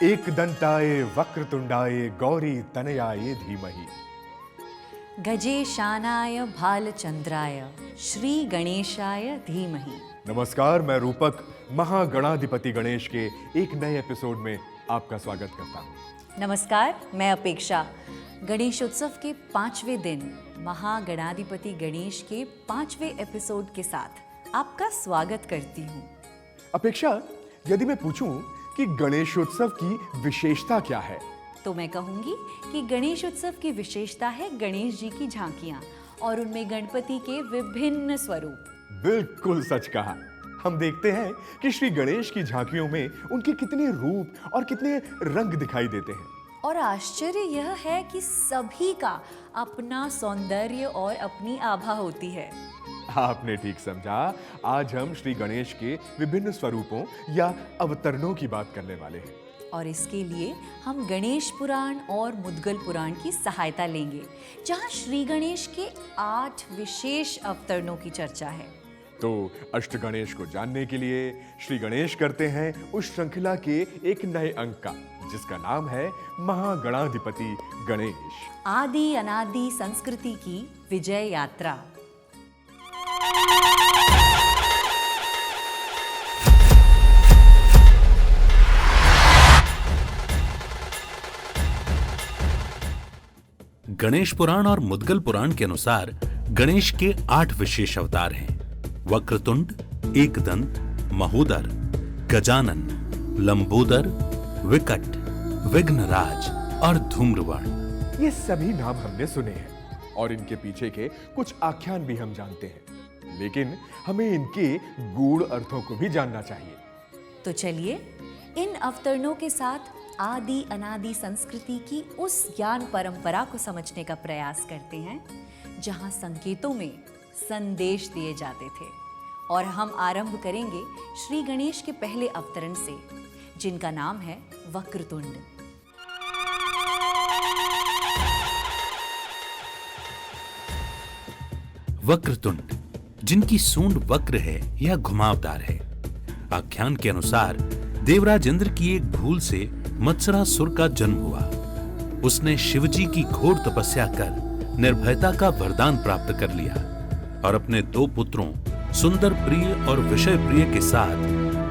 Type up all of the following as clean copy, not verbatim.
एकदंताय वक्रतुंडाय गौरी तनयाय धीमहि। गजेशानाय भालचंद्राय श्री गणेशाय धीमहि। नमस्कार, मैं रूपक महागणाधिपति गणेश के एक नए एपिसोड में आपका स्वागत करता हूँ। नमस्कार, मैं अपेक्षा गणेशोत्सव के 5वें दिन महागणाधिपति गणेश के 5वें एपिसोड के साथ आपका स्वागत करती हूँ। अपेक्षा, यदि मैं पूछूं कि गणेशोत्सव की विशेषता क्या है, तो मैं कहूंगी कि गणेश उत्सव की विशेषता है गणेश जी की झांकियां और उनमें गणपति के विभिन्न स्वरूप। बिल्कुल सच कहा। हम देखते हैं कि श्री गणेश की झांकियों में उनके कितने रूप और कितने रंग दिखाई देते हैं। और आश्चर्य यह है कि सभी का अपना सौंदर्य और अपनी आभा होती है। आपने ठीक समझा। आज हम श्री गणेश के विभिन्न स्वरूपों या अवतरणों की बात करने वाले हैं। और इसके लिए हम गणेश पुराण और मुद्गल पुराण की सहायता लेंगे, जहां श्री गणेश के 8 विशेष अवतरणों की चर्चा है। तो अष्ट गणेश को जानने के लिए श्री गणेश करते हैं उस श्रृंखला के एक नए अंक का, जिसका नाम है महागणाधिपति गणेश। आदि अनादि संस्कृति की विजय यात्रा। गणेश पुराण और मुद्गल पुराण के अनुसार गणेश के 8 विशेष अवतार हैं। वक्रतुंड, एकदंत, महोदर, गजानन, लंबोदर, विकट, विघ्नराज और धूम्रवर्ण। ये सभी नाम हमने सुने हैं और इनके पीछे के कुछ आख्यान भी हम जानते हैं, लेकिन हमें इनके गूढ़ अर्थों को भी जानना चाहिए। तो चलिए इन अवतरणों के साथ आदि अनादि संस्कृति की उस ज्ञान परंपरा को समझने का प्रयास करते हैं, जहां संकेतों में संदेश दिए जाते थे। और हम आरंभ करेंगे श्री गणेश के पहले अवतरण से, जिनका नाम है वक्रतुंड। वक्रतुंड, जिनकी सूंड वक्र है या घुमावदार है। आख्यान के अनुसार देवराज इंद्र की एक भूल से मत्सरासुर का जन्म हुआ। उसने शिवजी की घोर तपस्या कर निर्भयता का वरदान प्राप्त कर लिया और अपने 2 पुत्रों सुंदर प्रिय और विषय प्रिय के साथ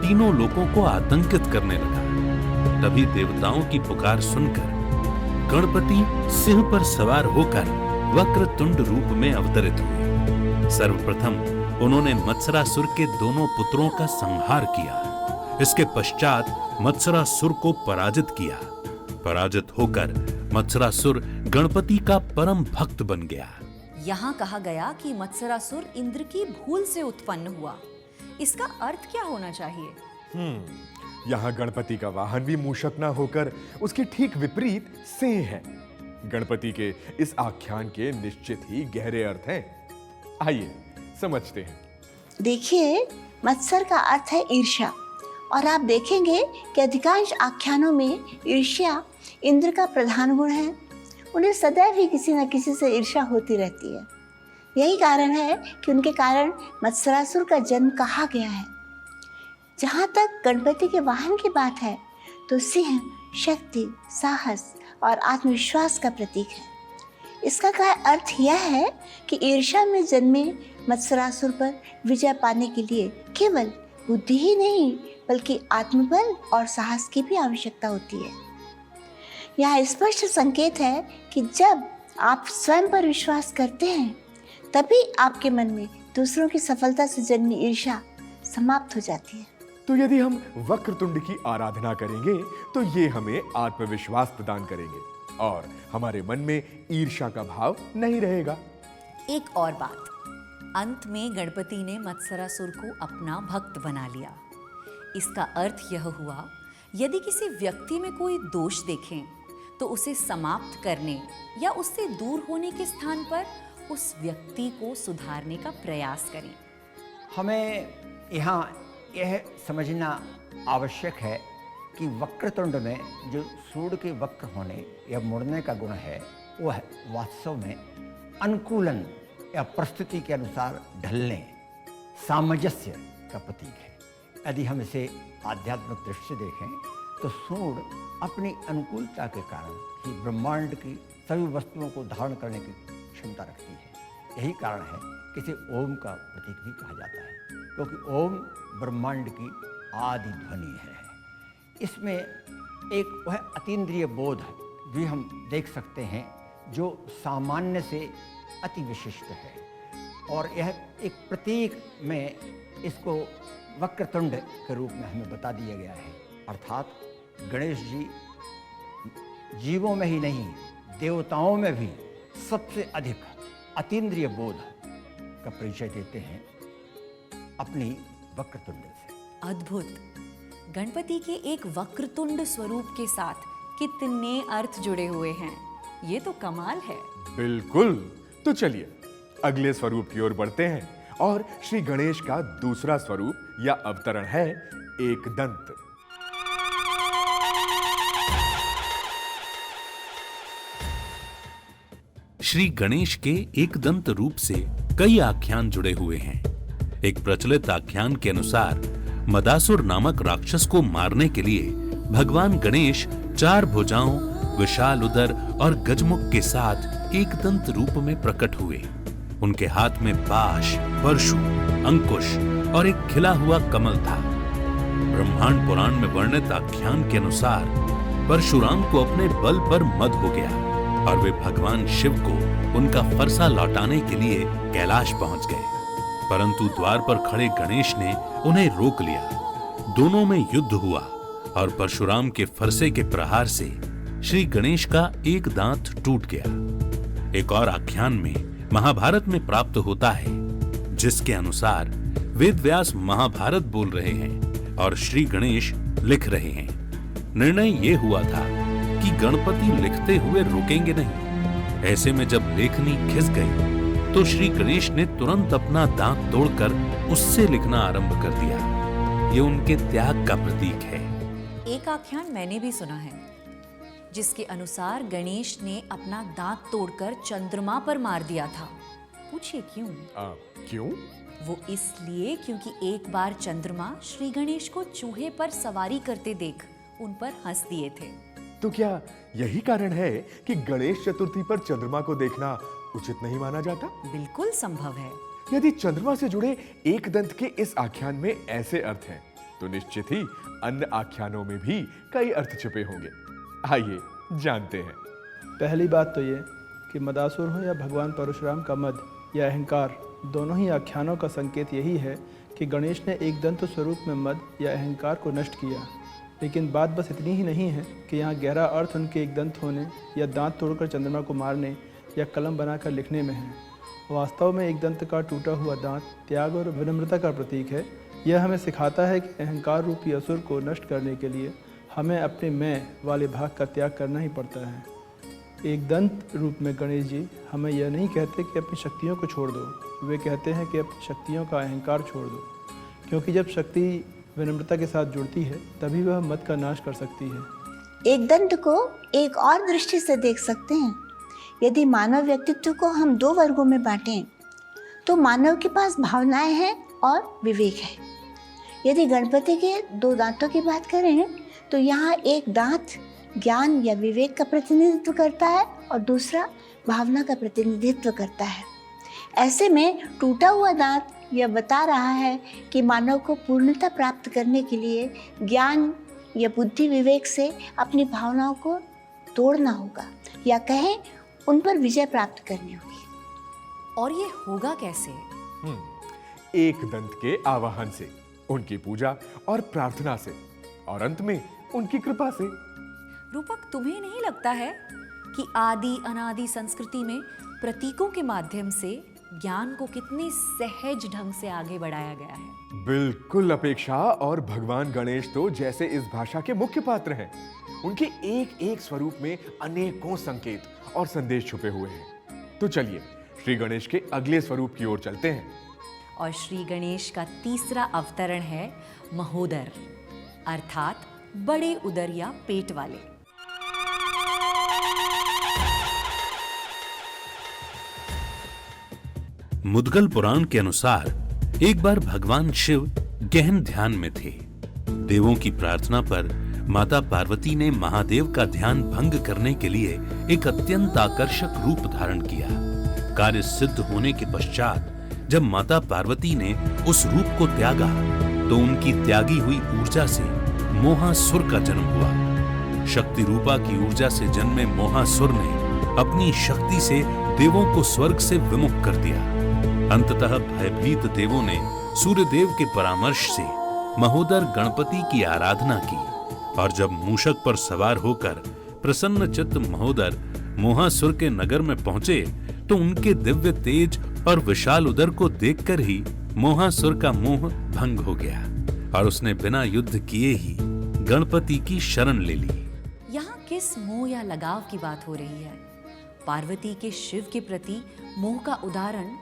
तीनों लोगों को आतंकित करने लगा। तभी देवताओं की पुकार सुनकर गणपति सिंह पर सवार होकर वक्रतुंड रूप में अवतरित हुए। सर्वप्रथम उन्होंने मत्सरासुर के दोनों पुत्रों का संहार किया। इसके पश्चात मत्सरासुर को पराजित किया। पराजित होकर मत्सरासुर गणपति का परम भक्त बन गया। यहाँ कहा गया कि मत्सरासुर इंद्र की भूल से उत्पन्न हुआ। इसका अर्थ क्या होना चाहिए? यहाँ गणपति का वाहन भी मूषक न होकर उसके ठीक विपरीत सिंह है। गणपति के इस आख्यान के निश्चित ही गहरे अर्थ हैं। आइए समझते हैं। देखिए, मत्सर का अर्थ है ईर्ष्या, और आप देखेंगे कि अधिकांश आख्यानों में ईर्ष्या इंद्र का प्रधान गुण है। उन्हें सदैव ही किसी न किसी से ईर्ष्या होती रहती है। यही कारण है कि उनके कारण मत्सरासुर का जन्म कहा गया है। जहाँ तक गणपति के वाहन की बात है, तो सिंह शक्ति, साहस और आत्मविश्वास का प्रतीक है। इसका अर्थ यह है कि ईर्ष्या में जन्मे मत्सरासुर पर विजय पाने के लिए केवल बुद्धि ही नहीं, बल्कि आत्मबल और साहस की भी आवश्यकता होती है। यह स्पष्ट संकेत है कि जब आप स्वयं पर विश्वास करते हैं, तभी आपके मन में दूसरों की सफलता से जन्मी ईर्ष्या समाप्त हो जाती है। तो यदि हम वक्रतुंड की आराधना करेंगे, तो ये हमें आत्मविश्वास प्रदान करेंगे और हमारे मन में ईर्ष्या का भाव नहीं रहेगा। एक और बात, अंत में गणपति ने मत्सरासुर को अपना भक्त बना लिया। इसका अर्थ यह हुआ, यदि किसी व्यक्ति में कोई दोष देखें तो उसे समाप्त करने या उससे दूर होने के स्थान पर उस व्यक्ति को सुधारने का प्रयास करें। हमें यहाँ यह समझना आवश्यक है कि वक्रतुंड में जो सूंड के वक्र होने या मुड़ने का गुण है, वह वास्तव में अनुकूलन या परिस्थिति के अनुसार ढलने, सामंजस्य का प्रतीक है। यदि हम इसे आध्यात्मिक दृष्टि से देखें तो सूंड अपनी अनुकूलता के कारण ही ब्रह्मांड की सभी वस्तुओं को धारण करने की क्षमता रखती है। यही कारण है कि इसे ओम का प्रतीक भी कहा जाता है, क्योंकि ओम ब्रह्मांड की आदि ध्वनि है। इसमें एक वह अतीन्द्रिय बोध भी हम देख सकते हैं जो सामान्य से अति विशिष्ट है, और यह एक प्रतीक में इसको वक्रतुंड के रूप में हमें बता दिया गया है। अर्थात गणेश जी जीवों में ही नहीं, देवताओं में भी सबसे अधिक अतीन्द्रिय बोध का परिचय देते हैं अपनी वक्रतुंड से। अद्भुत। गणपति के एक वक्रतुंड स्वरूप के साथ कितने अर्थ जुड़े हुए हैं, ये तो कमाल है। बिल्कुल। तो चलिए अगले स्वरूप की ओर बढ़ते हैं, और श्री गणेश का दूसरा स्वरूप या अवतरण है एक दंत। श्री गणेश के एक दंत रूप से कई आख्यान जुड़े हुए हैं। एक प्रचलित आख्यान के अनुसार मदासुर नामक राक्षस को मारने के लिए भगवान गणेश 4 भुजाओं, विशाल उदर और गजमुख के साथ एक दंत रूप में प्रकट हुए। उनके हाथ में पाश, परशु, अंकुश और एक खिला हुआ कमल था। ब्रह्मांड पुराण में वर्णित आख्यान के अनुसार परशुराम को अपने बल पर मद हो गया और वे भगवान शिव को उनका फरसा लौटाने के लिए कैलाश पहुंच गए, परंतु द्वार पर खड़े गणेश ने उन्हें रोक लिया। दोनों में युद्ध हुआ और परशुराम के फरसे के प्रहार से श्री गणेश का एक दांत टूट गया। एक और आख्यान में महाभारत में प्राप्त होता है, जिसके अनुसार वेद व्यास महाभारत बोल रहे हैं और श्री गणेश लिख रहे हैं। निर्णय ये हुआ था कि गणपति लिखते हुए रुकेंगे नहीं। ऐसे में जब लेखनी खिस गई तो श्री गणेश ने तुरंत अपना दांत तोड़कर उससे लिखना आरंभ कर दिया। ये उनके त्याग का प्रतीक है। एक आख्यान मैंने भी सुना है, जिसके अनुसार गणेश ने अपना दांत तोड़कर चंद्रमा पर मार दिया था। पूछिए क्यों? क्यों? वो इसलिए क्योंकि एक बार चंद्रमा श्री गणेश को चूहे पर सवारी करते देख उन पर हंस दिए थे। तो क्या यही कारण है कि गणेश चतुर्थी पर चंद्रमा को देखना उचित नहीं माना जाता? बिल्कुल संभव है। यदि चंद्रमा से जुड़े एक दंत के इस आख्यान में ऐसे अर्थ हैं, तो निश्चित ही अन्य आख्यानों में भी कई अर्थ छिपे होंगे। आइए जानते हैं। पहली बात तो ये कि मदासुर हो या भगवान परशुराम का मद या अहंकार, दोनों ही आख्यानों का संकेत यही है कि गणेश ने एक दंत स्वरूप में मद या अहंकार को नष्ट किया। लेकिन बात बस इतनी ही नहीं है कि यहाँ गहरा अर्थ उनके एक दंत होने या दांत तोड़कर चंद्रमा को मारने या कलम बनाकर लिखने में है। वास्तव में एक दंत का टूटा हुआ दांत त्याग और विनम्रता का प्रतीक है। यह हमें सिखाता है कि अहंकार रूपी असुर को नष्ट करने के लिए हमें अपने मैं वाले भाग का त्याग करना ही पड़ता है। एक दंत रूप में गणेश जी हमें यह नहीं कहते कि अपनी शक्तियों को छोड़ दो, वे कहते हैं कि अपनी शक्तियों का अहंकार छोड़ दो, क्योंकि जब शक्ति विनम्रता के साथ जुड़ती है तभी वह मद का नाश कर सकती है। एक दंत को एक और दृष्टि से देख सकते हैं। यदि मानव व्यक्तित्व को हम 2 वर्गों में बांटें तो मानव के पास भावनाएं हैं और विवेक है। यदि गणपति के 2 दांतों की बात करें तो यहाँ एक दांत ज्ञान या विवेक का प्रतिनिधित्व करता है और दूसरा भावना का प्रतिनिधित्व करता है। ऐसे में टूटा हुआ दांत यह बता रहा है कि मानव को पूर्णता प्राप्त करने के लिए ज्ञान या बुद्धि विवेक से अपनी भावनाओं को तोड़ना होगा, या कहें उन पर विजय प्राप्त करनी होगी। और ये होगा कैसे? एक दंत के आवाहन से, उनकी पूजा और प्रार्थना से, और अंत में उनकी कृपा से। रूपक, तुम्हें नहीं लगता है कि आदि अनादि संस्कृति में प्रतीकों के माध्यम से ज्ञान को कितने सहज ढंग से आगे बढ़ाया गया है? बिल्कुल अपेक्षा, और भगवान गणेश तो जैसे इस भाषा के मुख्य पात्र हैं। उनके एक एक स्वरूप में अनेकों संकेत और संदेश छुपे हुए हैं। तो चलिए श्री गणेश के अगले स्वरूप की ओर चलते हैं। और श्री गणेश का तीसरा अवतरण है महोदर, अर्थात बड़े उदर या पेट वाले। मुद्गल पुराण के अनुसार एक बार भगवान शिव गहन ध्यान में थे। देवों की प्रार्थना पर माता पार्वती ने महादेव का ध्यान भंग करने के लिए एक अत्यंत आकर्षक रूप धारण किया। कार्य सिद्ध होने के पश्चात जब माता पार्वती ने उस रूप को त्यागा तो उनकी त्यागी हुई ऊर्जा से मोहासुर का जन्म हुआ। शक्ति रूपा की ऊर्जा से जन्मे मोहासुर ने अपनी शक्ति से देवों को स्वर्ग से विमुख कर दिया। अंततः भयभीत देवों ने सूर्यदेव के परामर्श से महोदर गणपति की आराधना की और जब मूषक पर सवार होकर प्रसन्न चित्त महोदर मोहासुर के नगर में पहुंचे तो उनके दिव्य तेज और विशाल उदर को देखकर ही मोहासुर का मोह भंग हो गया और उसने बिना युद्ध किए ही गणपति की शरण ले ली। यहाँ किस मोह या लगाव की बात हो रही है? पार्वती के शिव के प्रति मोह का उदाहरण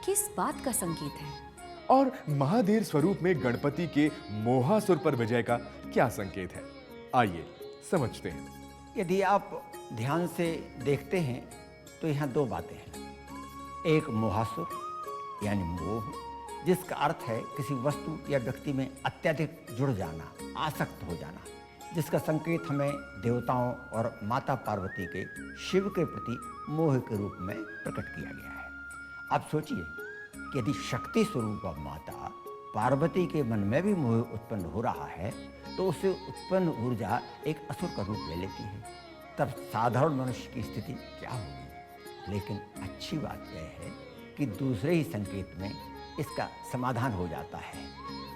किस बात का संकेत है? और महादेव स्वरूप में गणपति के मोहासुर पर विजय का क्या संकेत है? आइए समझते हैं। यदि आप ध्यान से देखते हैं तो यहाँ दो बातें हैं। एक मोहासुर यानी मोह, जिसका अर्थ है किसी वस्तु या व्यक्ति में अत्यधिक जुड़ जाना, आसक्त हो जाना, जिसका संकेत हमें देवताओं और माता पार्वती के शिव के प्रति मोह के रूप में प्रकट किया गया है। आप सोचिए कि यदि शक्ति स्वरूप माता पार्वती के मन में भी मोह उत्पन्न हो रहा है तो उससे उत्पन्न ऊर्जा एक असुर का रूप ले लेती है, तब साधारण मनुष्य की स्थिति क्या होगी? लेकिन अच्छी बात यह है कि दूसरे ही संकेत में इसका समाधान हो जाता है।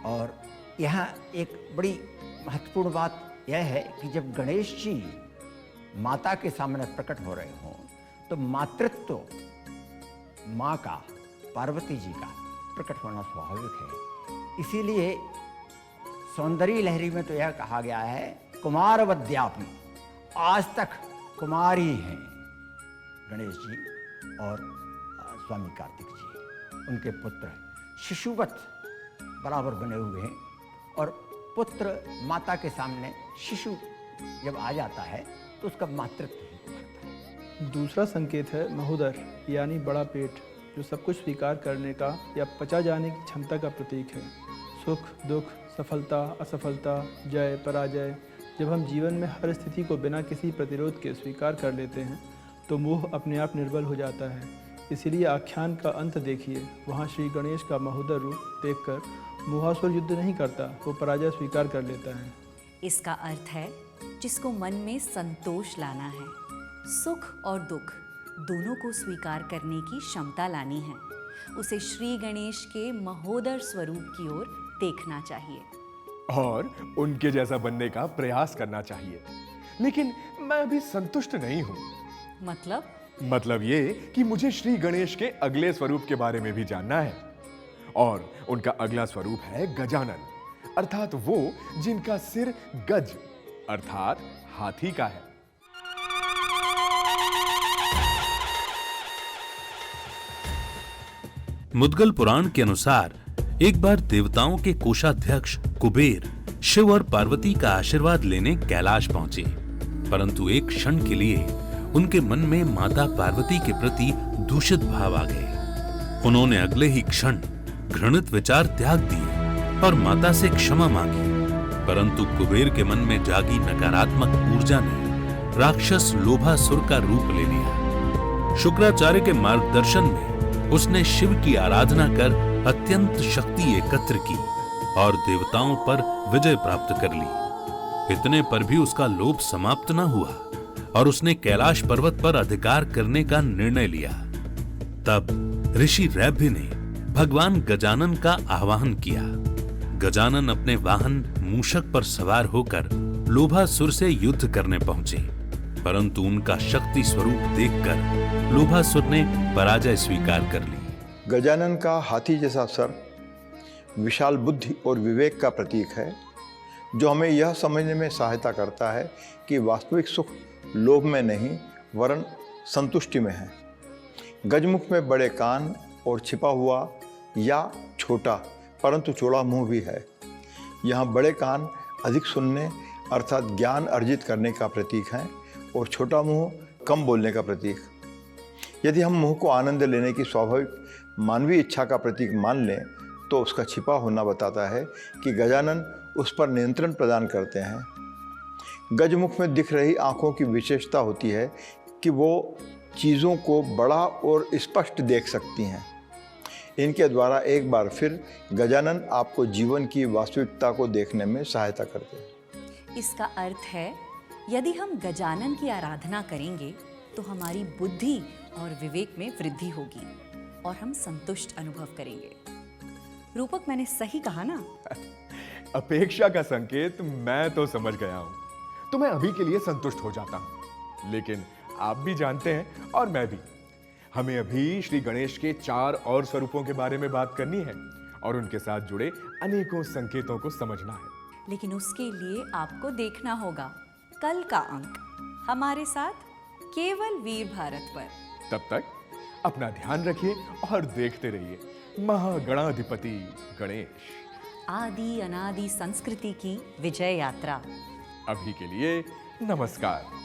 और यहाँ एक बड़ी महत्वपूर्ण बात यह है कि जब गणेश जी माता के सामने प्रकट हो रहे हों तो मातृत्व माँ का, पार्वती जी का प्रकट होना स्वाभाविक है। इसीलिए सौंदर्य लहरी में तो यह कहा गया है कुमारवद्यापि, आज तक कुमारी हैं गणेश जी और स्वामी कार्तिक जी। उनके पुत्र शिशुवत बराबर बने हुए हैं और पुत्र माता के सामने शिशु जब आ जाता है तो उसका मातृत्व ही बढ़ता है। दूसरा संकेत है महोदर यानी बड़ा पेट, जो सब कुछ स्वीकार करने का या पचा जाने की क्षमता का प्रतीक है। सुख दुख, सफलता असफलता, जय पराजय, जब हम जीवन में हर स्थिति को बिना किसी प्रतिरोध के स्वीकार कर लेते हैं तो मोह अपने आप निर्बल हो जाता है। इसीलिए आख्यान का अंत देखिए, वहाँ श्री गणेश का महोदर रूप देखकर मोहासुर युद्ध नहीं करता, वो पराजय स्वीकार कर लेता है। इसका अर्थ है जिसको मन में संतोष लाना है, सुख और दुख दोनों को स्वीकार करने की क्षमता लानी है, उसे श्री गणेश के महोदर स्वरूप की ओर देखना चाहिए और उनके जैसा बनने का प्रयास करना चाहिए। लेकिन मैं अभी संतुष्ट नहीं हूं। मतलब ये कि मुझे श्री गणेश के अगले स्वरूप के बारे में भी जानना है। और उनका अगला स्वरूप है गजानन, अर्थात वो जिनका सिर गज अर्थात हाथी का है। मुद्गल पुराण के अनुसार एक बार देवताओं के कोषाध्यक्ष कुबेर शिव और पार्वती का आशीर्वाद लेने कैलाश पहुंचे, परंतु एक क्षण के लिए उनके मन में माता पार्वती के प्रति दूषित भाव आ गए। उन्होंने अगले ही क्षण घृणित विचार त्याग दिए और माता से क्षमा मांगी, परंतु कुबेर के मन में जागी नकारात्मक ऊर्जा ने राक्षस लोभासुर का रूप ले लिया। शुक्राचार्य के मार्गदर्शन में उसने शिव की आराधना कर अत्यंत शक्ति एकत्र की और देवताओं पर विजय प्राप्त कर ली। इतने पर भी उसका लोभ समाप्त न हुआ और उसने कैलाश पर्वत पर अधिकार करने का निर्णय लिया। तब ऋषि रैभ्य ने भगवान गजानन का आह्वान किया। गजानन अपने वाहन मूषक पर सवार होकर लोभासुर से युद्ध करने पहुंचे, परंतु उनका शक्ति स्वरूप देखकर लोभासुर ने पराजय स्वीकार कर ली। गजानन का हाथी जैसा सर विशाल बुद्धि और विवेक का प्रतीक है, जो हमें यह समझने में सहायता करता है कि वास्तविक सुख लोभ में नहीं वरन संतुष्टि में है। गजमुख में बड़े कान और छिपा हुआ या छोटा परंतु चौड़ा मुंह भी है। यहाँ बड़े कान अधिक सुनने अर्थात ज्ञान अर्जित करने का प्रतीक है और छोटा मुंह कम बोलने का प्रतीक। यदि हम मुंह को आनंद लेने की स्वाभाविक मानवीय इच्छा का प्रतीक मान लें तो उसका छिपा होना बताता है कि गजानन उस पर नियंत्रण प्रदान करते हैं। गजमुख में दिख रही आँखों की विशेषता होती है कि वो चीज़ों को बड़ा और स्पष्ट देख सकती हैं। इनके द्वारा एक बार फिर गजानन आपको जीवन की वास्तविकता को देखने में सहायता करते हैं। इसका अर्थ है, यदि हम गजानन की आराधना करेंगे तो हमारी बुद्धि और विवेक में वृद्धि होगी और हम संतुष्ट अनुभव करेंगे। रूपक, मैंने सही कहा ना? अपेक्षा का संकेत मैं तो समझ गया हूं, तो मैं अभी के लिए संतुष्ट हो जाता हूं। लेकिन आप भी जानते हैं और मैं भी, हमें अभी श्री गणेश के 4 और स्वरूपों के बारे में बात करनी है और उनके साथ जुड़े अनेकों संकेतों को समझना है। लेकिन उसके लिए आपको देखना होगा कल का अंक हमारे साथ केवल वीर भारत पर। तब तक अपना ध्यान रखिए और देखते रहिए महागणाधिपति गणेश, आदि अनादि संस्कृति की विजय यात्रा। अभी के लिए नमस्कार।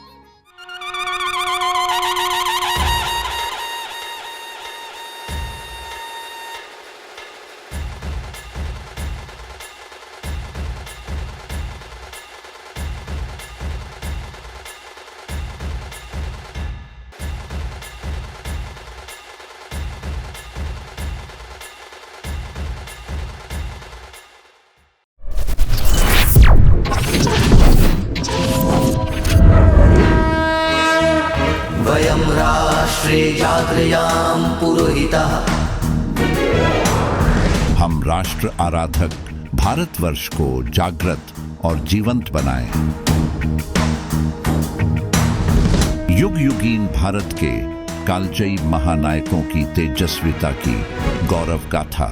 वयं राष्ट्रे जागृयाम पुरोहितः। हम राष्ट्र आराधक भारतवर्ष को जागृत और जीवंत बनाएं। युग युगीन भारत के कालजयी महानायकों की तेजस्विता की गौरव गाथा